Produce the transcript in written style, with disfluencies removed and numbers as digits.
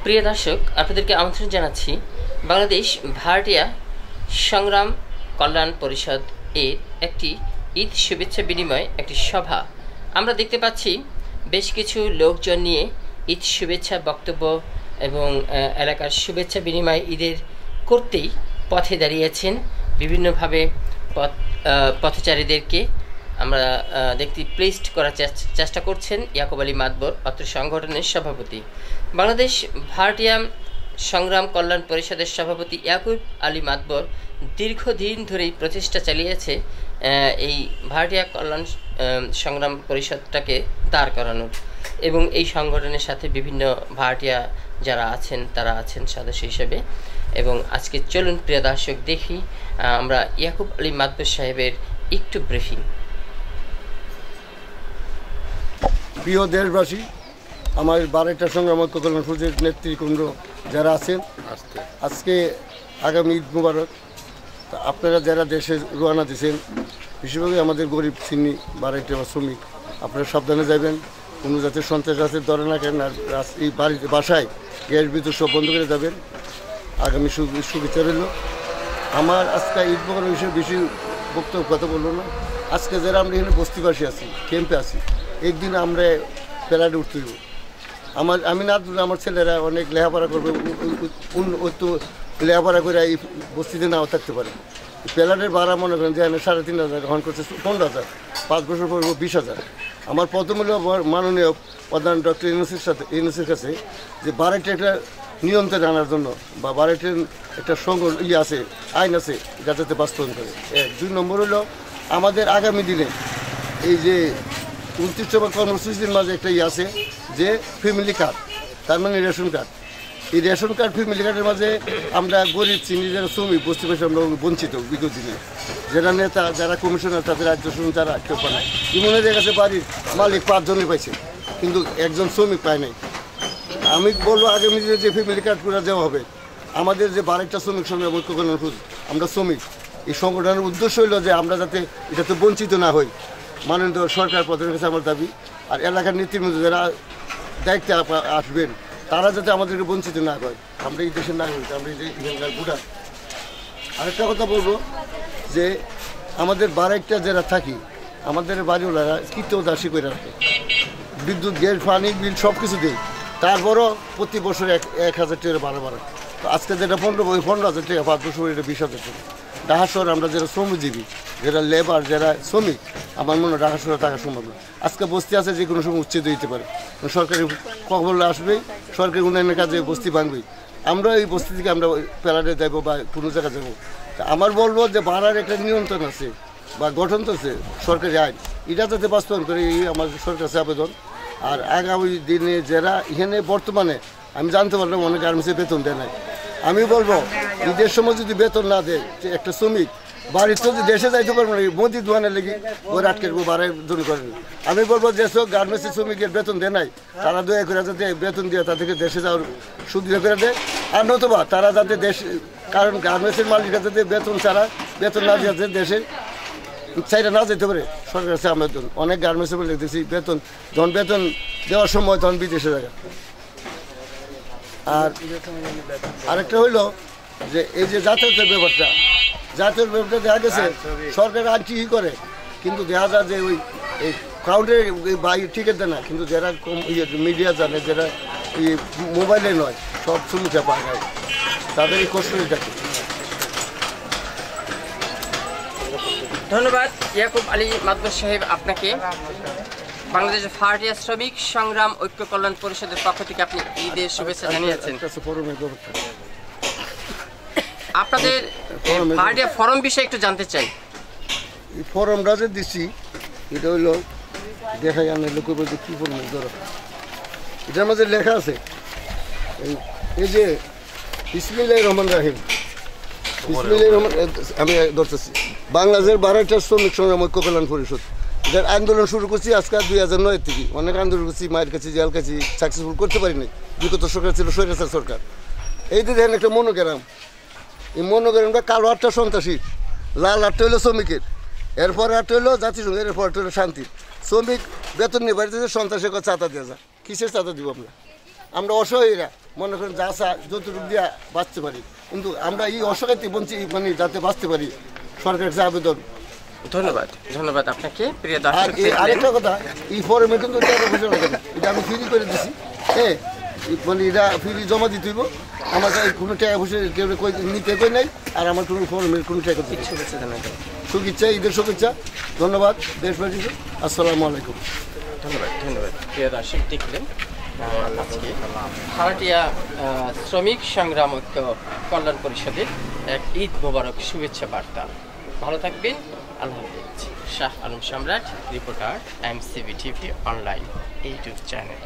প্রিয় দর্শক, আপনাদেরকে আমন্ত্রণ জানাচ্ছি বাংলাদেশ ভাড়াটিয়া সংগ্রাম কল্যাণ পরিষদ এর একটি ঈদ শুভেচ্ছা বিনিময় একটি সভা। আমরা দেখতে পাচ্ছি বেশ কিছু লোকজন নিয়ে ঈদ শুভেচ্ছা বক্তব্য এবং এলাকার শুভেচ্ছা বিনিময় ঈদের করতেই পথে দাঁড়িয়েছেন। বিভিন্নভাবে পথচারীদেরকে আমরা দেখতে প্লেসড করার চেষ্টা করছেন ইয়াকুব আলী মাতবর, অত্র সংগঠনের সভাপতি। বাংলাদেশ ভাড়াটিয়া সংগ্রাম কল্যাণ পরিষদের সভাপতি ইয়াকুব আলী মাতবর দীর্ঘদিন ধরেই প্রচেষ্টা চালিয়েছে এই ভাড়াটিয়া কল্যাণ সংগ্রাম পরিষদটাকে দাঁড় করানোর, এবং এই সংগঠনের সাথে বিভিন্ন ভাড়াটিয়া যারা আছেন তারা আছেন সদস্য হিসেবে। এবং আজকে চলুন প্রিয় দর্শক দেখি আমরা ইয়াকুব আলী মাতবর সাহেবের একটু ব্রিফিং। প্রিয় দেশবাসী, আমার ভাড়াটিয়া সংগ্রাম কল্যাণ পরিষদের নেতৃবৃন্দ যারা আছেন, আজকে আগামী ঈদ মুবারক। আপনারা যারা দেশে রওনা দিয়েছেন, বিশেষভাবে আমাদের গরিব শ্রেণী ভাড়াটিয়া বা শ্রমিক, আপনারা সাবধানে যাবেন, কোনো যাতে সন্ত্রাস আছে ধরে না কেন। আর এই বাসায় গ্যাস বিদ্যুৎ সব বন্ধ করে যাবেন। আগামী শুভেচ্ছা রইল। আমার আজকে ঈদ মুবারক বিষয়ে বেশি বক্তব্য কথা বলবো না। আজকে যারা আমরা এখানে বস্তিবাসী আছি, ক্যাম্পে আছি, একদিন আমরা প্যারাডে উঠতে দেবো। আমি না আমার ছেলেরা অনেক লেখাপড়া করবে, তো লেখাপড়া করে এই বস্তিতে নাও থাকতে পারে। প্যালাডের ভাড়া মনে করেন যে আমি 3,500 এখন করছে 15,000, 5 বছর পর 20,000। আমার প্রথম হলো মাননীয় প্রধান ডক্টর ইউনূসের কাছে যে ভাড়াটিয়া একটা নিয়ন্ত্রণে আনার জন্য বা ভাড়াটিয়ার একটা আছে, আইন আছে, যাতে বাস্তবায়ন করে। 2 নম্বর হলো আমাদের আগামী দিনে এই যে 29 কর্মসূচির মাঝে একটা আছে যে ফ্যামিলি কার্ড, তার মানে রেশন কার্ড। এই রেশন কার্ড ফ্যামিলি কার্ডের মাঝে আমরা গরিব শ্রেণী যারা শ্রমিক বস্তিবাসী আমরা বঞ্চিত। বিগত দিনে যারা নেতা, যারা কমিশনার, তাদের রাজ্য শ্রমিক যারা কেউ পায় নাই। ইমনের কাছে বাড়ির মালিক 5 জনই পাইছে, কিন্তু একজন শ্রমিক পায় নাই। আমি বলবো আগামী দিনে যে ফ্যামিলি কার্ড করে দেওয়া হবে, আমাদের যে ভাড়াটিয়া শ্রমিক সংগ্রাম ঐক্য কল্যাণ পরিষদ, আমরা শ্রমিক, এই সংগঠনের উদ্দেশ্য হইল যে আমরা যাতে এটাতে বঞ্চিত না হই। মাননীয় সরকার প্রধানের কাছে আমার দাবি, আর এলাকার নেতৃবৃন্দ যারা দায়িত্বে আসবেন তারা যাতে আমাদেরকে বঞ্চিত না করে। আমরা এই দেশের নাগরিক, আমরা এই এখানকার ভোটার। আরেকটা কথা বলবো যে আমাদের ভাড়াটিয়া যারা থাকি, আমাদের বাড়িওয়ালারা কীর্ত দাসী করে রাখে, বিদ্যুৎ, গ্যাস, পানি বিল সব কিছু দেয়, তারপরও প্রতি বছর 1,000 টাকা ভাড়া বাড়া। তো আজকে যেটা 15,000 টাকা, 5 বছর এটা 20,000 টাকা। ঢাকা শহরে আমরা যারা শ্রমজীবী, যারা লেবার, যারা শ্রমিক, আমার মনে হয় ঢাকা শহরে থাকা সম্ভব না। আজকে বস্তি আছে, যে কোনো সময় উচ্ছেদ দিতে পারে, সরকারি খবর আসবেই, সরকারি উন্নয়নের কাজে বস্তি ভাঙবেই। আমরা এই বস্তি থেকে আমরা প্যারাডে যাবো বা কোনো জায়গায় যাবো। তা আমার বলবো যে ভাড়ার একটা নিয়ন্ত্রণ আছে বা গঠন তো আছে, সরকারি আইন, এটা যাতে বাস্তবায়ন করে এই আমার সরকার কাছে আবেদন। আর আগামী দিনে যারা এখানে বর্তমানে আমি জানতে পারলাম অনেক গার্মেন্টসে বেতন দেয় নাই, আমি বলবো ঈদের সময় যদি বেতন না দেয়, একটা শ্রমিক বাড়ির তো দেশে যাইতে পারবো না, মোদি দোকানের লেগে ওর আটকে বাড়াই দূর করেন। আমি বলবো যেসব গার্মেন্টসের শ্রমিকের বেতন দেয় নাই, তারা দয়া করে যাতে বেতন দিয়ে তাদেরকে দেশে যাওয়ার সুবিধা করে দেয়। আর নতুবা তারা যাতে কারণ গার্মেন্টসের মালিকরা যাতে বেতন না দিয়ে দেশে চাইটা না যেতে পারে, সরকার কাছে আবেদন। অনেক গার্মেন্টসের মালিক দেখছি বেতন যখন বেতন দেওয়ার সময় তখন বিদেশে যায়। আর আরেকটা হইলো যে এই যে যাতায়াতের ব্যাপারটা দেখা গেছে সরকার আইন ঠিকই করে, কিন্তু দেখা যায় যে ওই এই কাউন্টারে টিকিট দেয় না, কিন্তু যারা মিডিয়া জানে, যারা এই মোবাইলে নয়, সব সুবিধা পায় না, তাদের এই কষ্টই থাকে। ধন্যবাদ ইয়াকুব আলী মাতবর সাহেব আপনাকে। বাংলাদেশ ভাড়াটিয়া শ্রমিক সংগ্রাম ঐক্য কল্যাণ পরিষদের পক্ষ থেকে আপনি ঈদের শুভেচ্ছা জানিয়েছেন। আপনাদের ভাড়াটিয়া ফরম বিষয়ে একটু জানতে চাই। এই ফরমটা যে দিচ্ছি এটা হইলো দেখা জানে লোকের বলতে কী ফরমের দরকার। এটার মধ্যে লেখা আছে এই যে বিসমিল্লাহির রহমানির রহিম, বিসমিল্লাহির রহমান, আমি ধরতেছি বাংলাদেশের ভাড়াটিয়া শ্রমিক সংগ্রাম ঐক্য কল্যাণ পরিষদ। এটার আন্দোলন শুরু করছি আজকে 2009 থেকে। অনেক আন্দোলন করছি, মায়ের কাছে, জেল কাছে, সাকসেসফুল করতে পারিনি। বিগত সরকার ছিল স্বৈরাচার সরকার। এই যে দেখেন একটা মনোগ্রাম, এই মনোগ্রামটা কালো আটটা সন্ত্রাসী, লাল আটটা হইলো শ্রমিকের, এরপরে আটটা হইলো জাতিসংঘের, এরপর হইলো শান্তির। শ্রমিক বেতন নিয়ে বাড়িতে সন্ত্রাসের চাঁদা দেওয়া যায়, কিসের চাঁদা দিব আমরা অসহায়রা। মনে করেন যা আসা যতটুকু দিয়া বাঁচতে পারি, কিন্তু আমরা এই অসহায়তে বঞ্চিত মানে যাতে বাঁচতে পারি সরকারের কাছে আবেদন। ধন্যবাদ, ধন্যবাদ আপনাকে প্রিয় আর দর্শক। আরেকটা কথা, এই ফর্মে কিন্তু টাকা পয়সা লাগে না, এটা আমি ফ্রি করে দিছি। হ্যাঁ, মানে এটা ফ্রি জমা দিতে হইব, আমার কাছে কোনো টাকা পয়সা কেউ নিতে কই নাই, আর আমার কোনো ফর্মের কোনো টাকা দিতে। শুভেচ্ছা জানাবেন। শুভেচ্ছা, ঈদের শুভেচ্ছা, ধন্যবাদ দেশবাসীকে, আসসালামু আলাইকুম। ধন্যবাদ, ধন্যবাদ প্রিয় দর্শক। দেখলেন আজকে ভাড়াটিয়া শ্রমিক সংগ্রাম ঐক্য কল্যাণ পরিষদের এক ঈদ মোবারক শুভেচ্ছা বার্তা। ভালো থাকবেন, আল্লাহ হাফেজ। শাহ আলম সম্রাট, reporter, MCB TV online YouTube channel.